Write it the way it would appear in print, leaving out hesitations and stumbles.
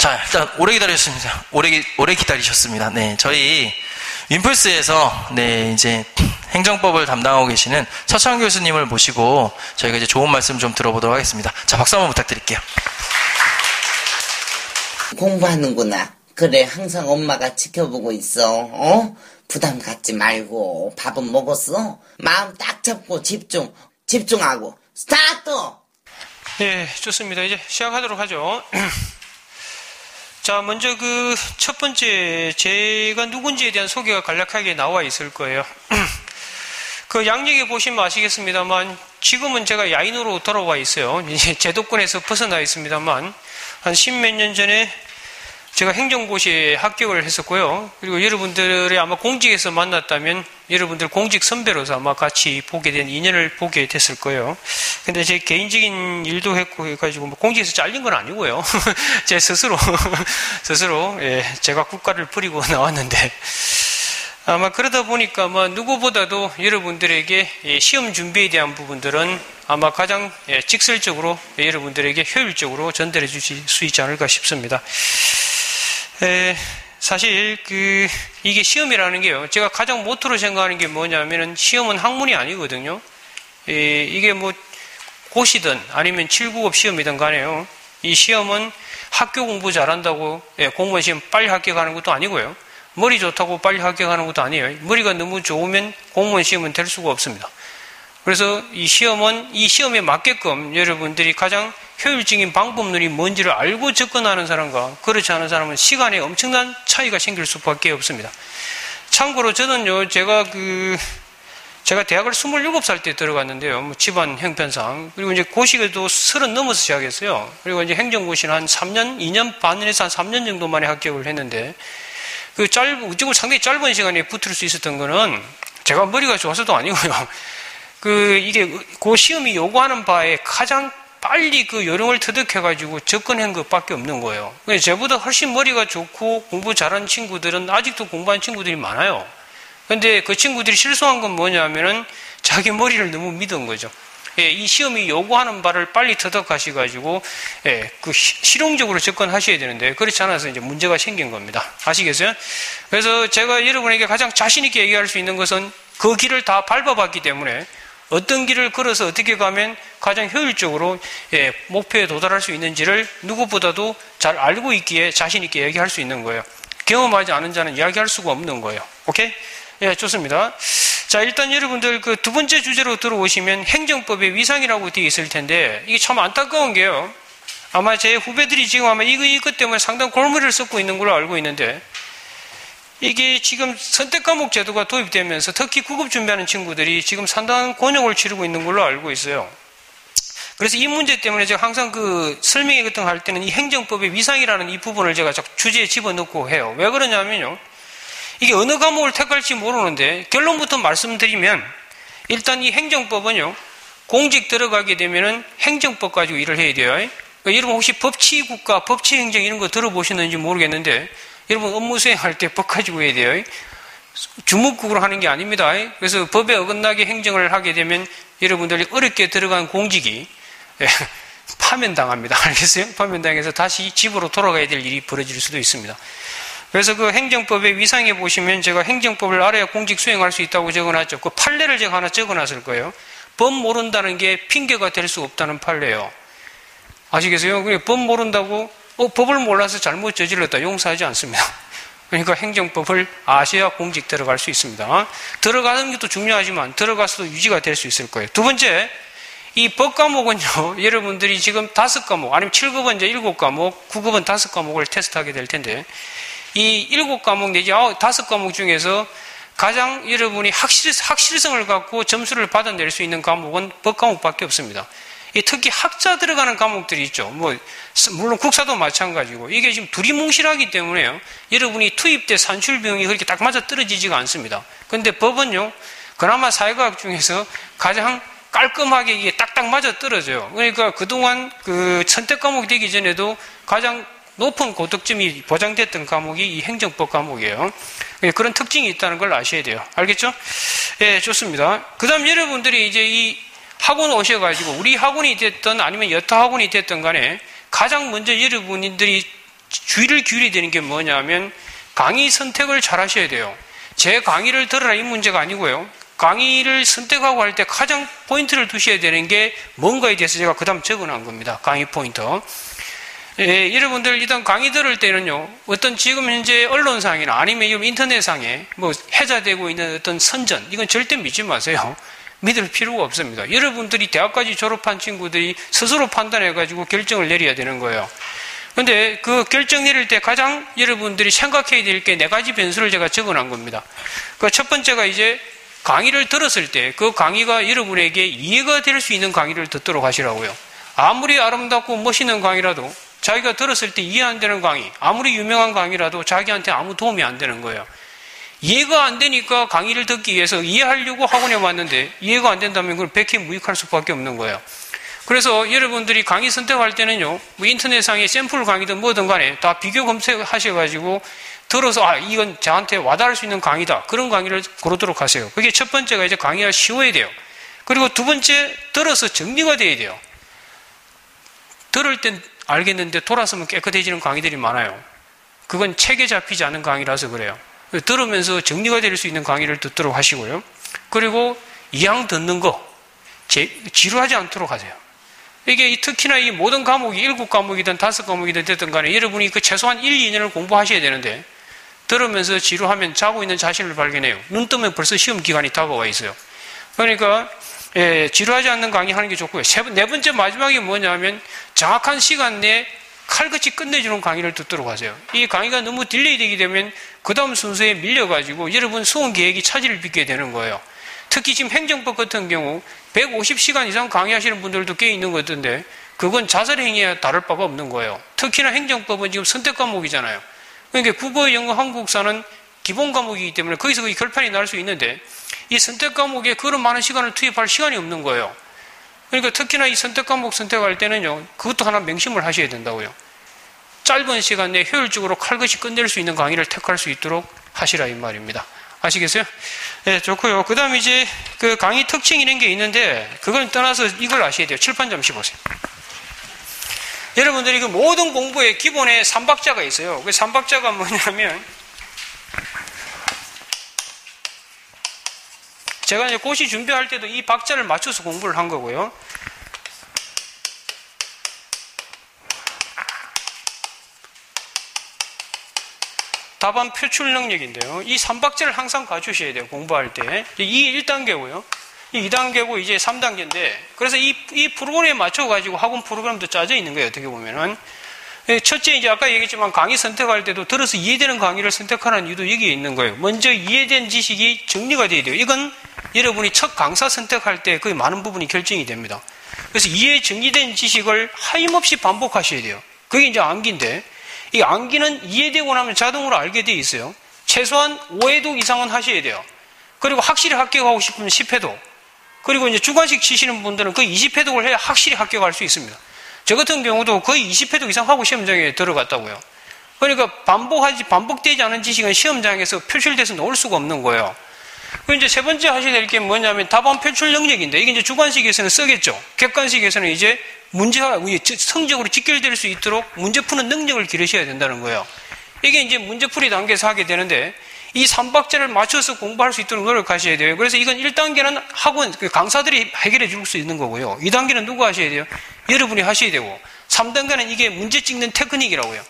자, 일단 오래 기다리셨습니다. 오래 기다리셨습니다. 네, 저희 윈플스에서 이제 행정법을 담당하고 계시는 서창 교수님을 모시고 저희가 이제 좋은 말씀 좀 들어보도록 하겠습니다. 자, 박수 한번 부탁드릴게요. 공부하는구나. 그래, 항상 엄마가 지켜보고 있어. 부담 갖지 말고. 밥은 먹었어? 마음 딱 잡고 집중하고. 스타트! 예, 좋습니다. 이제 시작하도록 하죠. 자, 먼저 첫 번째, 제가 누군지에 대한 소개가 간략하게 나와 있을 거예요. 양력에 보시면 아시겠습니다만, 지금은 제가 야인으로 돌아와 있어요. 이제 제도권에서 벗어나 있습니다만, 한 10몇 년 전에 제가 행정고시에 합격을 했었고요. 그리고 여러분들이 아마 공직에서 만났다면 여러분들 공직 선배로서 아마 같이 보게 된 인연을 보게 됐을 거예요. 근데 제 개인적인 일도 했고 해가지고 공직에서 잘린 건 아니고요. 제 스스로 제가 국가를 버리고 나왔는데 아마 그러다 보니까 누구보다도 여러분들에게 시험 준비에 대한 부분들은 아마 가장 직설적으로 여러분들에게 효율적으로 전달해 주실 수 있지 않을까 싶습니다. 사실 이게 시험이라는 게요. 제가 가장 모토로 생각하는 게 뭐냐면은 시험은 학문이 아니거든요. 이게 고시든 아니면 7급업 시험이든 간에요. 이 시험은 학교 공부 잘한다고 공무원 시험 빨리 합격하는 것도 아니고요. 머리 좋다고 빨리 합격하는 것도 아니에요. 머리가 너무 좋으면 공무원 시험은 될 수가 없습니다. 그래서 이 시험에 맞게끔 여러분들이 가장 효율적인 방법론이 뭔지를 알고 접근하는 사람과 그렇지 않은 사람은 시간에 엄청난 차이가 생길 수밖에 없습니다. 참고로 저는요, 제가 대학을 27살 때 들어갔는데요. 집안 형편상. 그리고 이제 고시도 30 넘어서 시작했어요. 그리고 이제 행정고시는 한 3년, 2년 반에서 한 3년 정도 만에 합격을 했는데, 상당히 짧은 시간에 붙을 수 있었던 거는 제가 머리가 좋아서도 아니고요. 이게 시험이 요구하는 바에 가장 빨리 요령을 터득해가지고 접근한 것밖에 없는 거예요. 저보다 훨씬 머리가 좋고 공부 잘하는 친구들은 아직도 공부하는 친구들이 많아요. 근데 그 친구들이 실수한 건 뭐냐면은 자기 머리를 너무 믿은 거죠. 이 시험이 요구하는 바를 빨리 터득하셔가지고, 실용적으로 접근하셔야 되는데, 그렇지 않아서 이제 문제가 생긴 겁니다. 아시겠어요? 그래서 제가 여러분에게 가장 자신있게 얘기할 수 있는 것은 그 길을 다 밟아봤기 때문에 어떤 길을 걸어서 어떻게 가면 가장 효율적으로 목표에 도달할 수 있는지를 누구보다도 잘 알고 있기에 자신있게 얘기할 수 있는 거예요. 경험하지 않은 자는 이야기할 수가 없는 거예요. 오케이? 예, 좋습니다. 자, 일단 여러분들 두 번째 주제로 들어오시면 행정법의 위상이라고 되어 있을 텐데 이게 참 안타까운 게요. 아마 제 후배들이 지금 아마 이것 때문에 상당히 골머리를 썩고 있는 걸로 알고 있는데 이게 지금 선택 과목 제도가 도입되면서 특히 구급 준비하는 친구들이 지금 상당한 곤욕을 치르고 있는 걸로 알고 있어요. 그래서 이 문제 때문에 제가 항상 설명회 같은 거 할 때는 이 행정법의 위상이라는 이 부분을 제가 주제에 집어넣고 해요. 왜 그러냐면요. 이게 어느 과목을 택할지 모르는데 결론부터 말씀드리면 일단 이 행정법은요. 공직 들어가게 되면은 행정법 가지고 일을 해야 돼요. 그러니까 여러분 혹시 법치국가, 법치행정 이런 거 들어보셨는지 모르겠는데 여러분 업무 수행할 때 법 가지고 해야 돼요. 주먹국으로 하는 게 아닙니다. 그래서 법에 어긋나게 행정을 하게 되면 여러분들이 어렵게 들어간 공직이 파면당합니다. 알겠어요? 파면당해서 다시 집으로 돌아가야 될 일이 벌어질 수도 있습니다. 그래서 행정법의 위상에 보시면 제가 행정법을 알아야 공직 수행할 수 있다고 적어놨죠. 그 판례를 제가 하나 적어놨을 거예요. 법 모른다는 게 핑계가 될 수 없다는 판례예요. 아시겠어요? 법 모른다고 법을 몰라서 잘못 저질렀다. 용서하지 않습니다. 그러니까 행정법을 아셔야 공직 들어갈 수 있습니다. 들어가는 것도 중요하지만 들어가서도 유지가 될 수 있을 거예요. 두 번째, 이 법과목은요. 여러분들이 지금 5과목 아니면 7급은 이제 7과목, 9급은 5과목을 테스트하게 될 텐데 이 7과목 내지 5과목 중에서 가장 여러분이 확실성을 갖고 점수를 받아낼 수 있는 과목은 법과목밖에 없습니다. 특히 학자 들어가는 과목들이 있죠. 물론 국사도 마찬가지고 이게 지금 두리뭉실하기 때문에요. 여러분이 투입 때 산출 비용이 그렇게 딱 맞아 떨어지지가 않습니다. 그런데 법은요, 그나마 사회과학 중에서 가장 깔끔하게 이게 딱딱 맞아 떨어져요. 그러니까 그동안 선택 과목이 되기 전에도 가장 높은 고득점이 보장됐던 과목이 이 행정법 과목이에요. 그런 특징이 있다는 걸 아셔야 돼요. 알겠죠? 예, 좋습니다. 그 다음 여러분들이 이제 이 학원 오셔가지고 우리 학원이 됐든 아니면 여타 학원이 됐든 간에 가장 먼저 여러분들이 주의를 기울여야 되는 게 뭐냐면 강의 선택을 잘 하셔야 돼요. 제 강의를 들으라 이 문제가 아니고요. 강의를 선택하고 할 때 가장 포인트를 두셔야 되는 게 뭔가에 대해서 제가 그 다음 적어놓은 겁니다. 강의 포인트. 예, 여러분들 일단 강의 들을 때는요, 어떤 지금 현재 언론상이나 아니면 인터넷상에 뭐 해자되고 있는 어떤 선전, 이건 절대 믿지 마세요. 믿을 필요가 없습니다. 여러분들이 대학까지 졸업한 친구들이 스스로 판단해가지고 결정을 내려야 되는 거예요. 근데 그 결정 내릴 때 가장 여러분들이 생각해야 될 게 4가지 변수를 제가 적어놓은 겁니다. 그 첫 번째가 이제 강의를 들었을 때 그 강의가 여러분에게 이해가 될 수 있는 강의를 듣도록 하시라고요. 아무리 아름답고 멋있는 강의라도 자기가 들었을 때 이해 안 되는 강의, 아무리 유명한 강의라도 자기한테 아무 도움이 안 되는 거예요. 이해가 안 되니까 강의를 듣기 위해서 이해하려고 학원에 왔는데 이해가 안 된다면 그걸 백해무익할 수밖에 없는 거예요. 그래서 여러분들이 강의 선택할 때는요, 뭐 인터넷상에 샘플 강의든 뭐든 간에 다 비교 검색하셔가지고 들어서 이건 저한테 와닿을 수 있는 강의다. 그런 강의를 고르도록 하세요. 그게 첫 번째가 이제 강의가 쉬워야 돼요. 그리고 두 번째, 들어서 정리가 돼야 돼요. 들을 땐 알겠는데 돌아서면 깨끗해지는 강의들이 많아요. 그건 책에 잡히지 않은 강의라서 그래요. 들으면서 정리가 될 수 있는 강의를 듣도록 하시고요. 그리고 이왕 듣는 거 지루하지 않도록 하세요. 이게 특히나 이 모든 과목이 7과목이든 5과목이든 됐든 간에 여러분이 그 최소한 1, 2년을 공부하셔야 되는데 들으면서 지루하면 자고 있는 자신을 발견해요. 눈 뜨면 벌써 시험 기간이 다가와 있어요. 그러니까 지루하지 않는 강의 하는 게 좋고요. 네 번째 마지막이 뭐냐면 정확한 시간 내에 칼같이 끝내주는 강의를 듣도록 하세요. 이 강의가 너무 딜레이 되게 되면 그 다음 순서에 밀려가지고 여러분 수험 계획이 차질을 빚게 되는 거예요. 특히 지금 행정법 같은 경우 150시간 이상 강의하시는 분들도 꽤 있는 것 같은데 그건 자살행위에 다를 바가 없는 거예요. 특히나 행정법은 지금 선택 과목이잖아요. 그러니까 국어, 영어, 한국사는 기본 과목이기 때문에 거기서 거의 결판이 날 수 있는데 이 선택 과목에 그런 많은 시간을 투입할 시간이 없는 거예요. 그러니까 특히나 이 선택 과목 선택할 때는요, 그것도 하나 명심을 하셔야 된다고요. 짧은 시간 내에 효율적으로 칼같이 끝낼 수 있는 강의를 택할 수 있도록 하시라 이 말입니다. 아시겠어요? 네, 좋고요. 그 다음에 이제 그 강의 특징 이런 게 있는데 그걸 떠나서 이걸 아셔야 돼요. 칠판 잠시 보세요. 여러분들이 그 모든 공부의 기본에 3박자가 있어요. 그 3박자가 뭐냐면 제가 이제 고시 준비할 때도 이 박자를 맞춰서 공부를 한 거고요. 답안 표출 능력인데요. 이 3박자를 항상 갖추셔야 돼요. 공부할 때. 이 1단계고요. 이 2단계고 이제 3단계인데 그래서 이 프로그램에 맞춰가지고 학원 프로그램도 짜져 있는 거예요. 어떻게 보면은. 첫째, 이제 아까 얘기했지만 강의 선택할 때도 들어서 이해되는 강의를 선택하는 이유도 여기에 있는 거예요. 먼저 이해된 지식이 정리가 돼야 돼요. 이건 여러분이 첫 강사 선택할 때 거의 많은 부분이 결정이 됩니다. 그래서 이해 정리된 지식을 하임없이 반복하셔야 돼요. 그게 이제 암기인데 이 암기는 이해되고 나면 자동으로 알게 돼 있어요. 최소한 5회독 이상은 하셔야 돼요. 그리고 확실히 합격하고 싶으면 10회독. 그리고 이제 주관식 치시는 분들은 거의 20회독을 해야 확실히 합격할 수 있습니다. 저 같은 경우도 거의 20회독 이상 하고 시험장에 들어갔다고요. 그러니까 반복되지 않은 지식은 시험장에서 표출돼서 나올 수가 없는 거예요. 그리고 이제 세 번째 하셔야 될 게 뭐냐면 답안 표출 능력인데 이게 이제 주관식에서는 쓰겠죠. 객관식에서는 이제 문제가 성적으로 직결될 수 있도록 문제 푸는 능력을 기르셔야 된다는 거예요. 이게 이제 문제풀이 단계에서 하게 되는데 이 3박자를 맞춰서 공부할 수 있도록 노력하셔야 돼요. 그래서 이건 1단계는 학원, 강사들이 해결해 줄 수 있는 거고요. 2단계는 누가 하셔야 돼요? 여러분이 하셔야 되고 3단계는 이게 문제 찍는 테크닉이라고요.